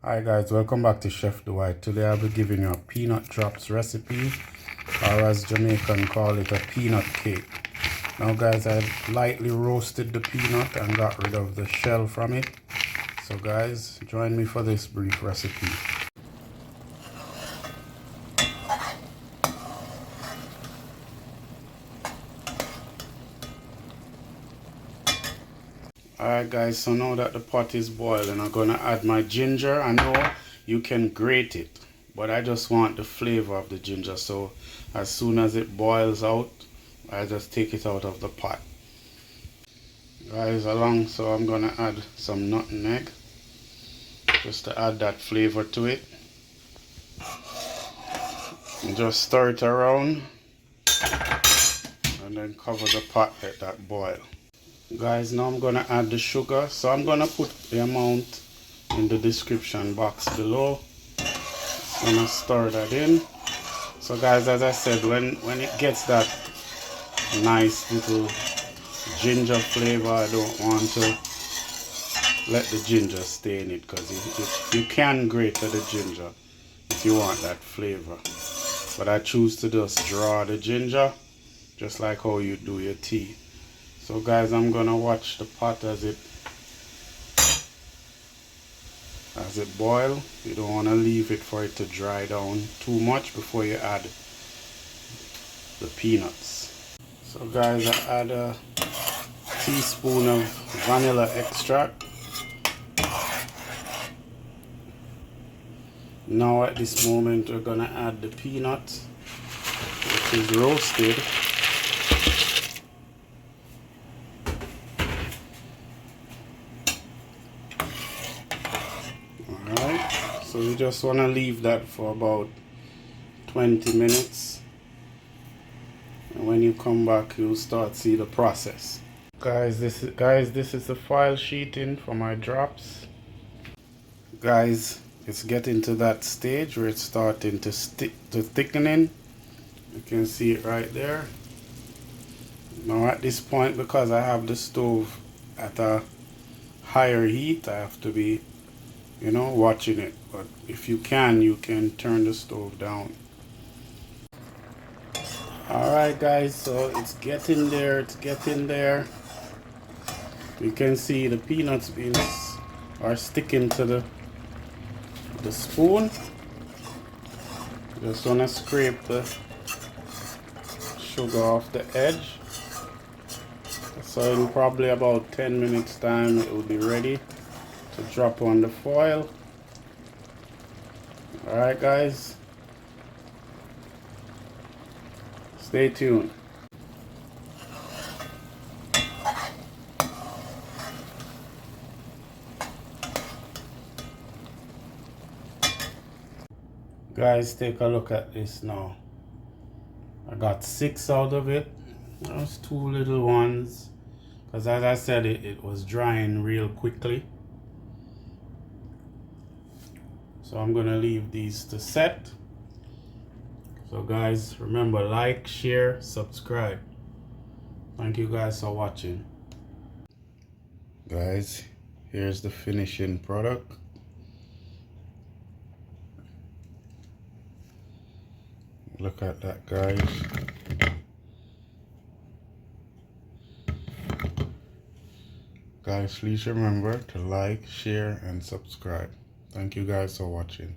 Hi guys, welcome back to Chef Dwight. Today I'll be giving you a peanut drops recipe, or as Jamaican call it, a peanut cake. Now guys, I lightly roasted the peanut and got rid of the shell from it. So guys, join me for this brief recipe. Alright guys, so now that the pot is boiling, I'm gonna add my ginger. I know you can grate it, but I just want the flavor of the ginger, so as soon as it boils out, I just take it out of the pot. Guys, so I'm gonna add some nutmeg just to add that flavor to it. And just stir it around and then cover the pot, let that boil. Guys, now I'm gonna add the sugar, so I'm gonna put the amount in the description box below. Just gonna stir that in. So guys, as I said, when it gets that nice little ginger flavor, I don't want to let the ginger stay in it, because you can grate the ginger if you want that flavor, but I choose to just draw the ginger just like how you do your tea. So guys, I'm gonna watch the pot as it boils. You don't want to leave it for it to dry down too much before you add the peanuts. So guys, I add a teaspoon of vanilla extract. Now at this moment we're gonna add the peanuts, which is roasted. Alright, so you just want to leave that for about 20 minutes, and when you come back you'll start see the process. Guys, this is the foil sheeting for my drops. Guys, it's getting to that stage where it's starting to thickening. You can see it right there. Now at this point, because I have the stove at a higher heat, I have to be watching it. But if you can turn the stove down. Alright guys, so it's getting there. You can see the peanuts are sticking to the spoon. Just want to scrape the sugar off the edge. So in probably about 10 minutes time it will be ready to drop on the foil. Alright guys, stay tuned. Guys, take a look at this now. I got 6 out of it. Those 2 little ones, because as I said, it was drying real quickly. So I'm gonna leave these to set. So guys, remember, like, share, subscribe. Thank you guys for watching. Guys, here's the finishing product. Look at that, guys. Guys, please remember to like, share, and subscribe. Thank you guys for watching.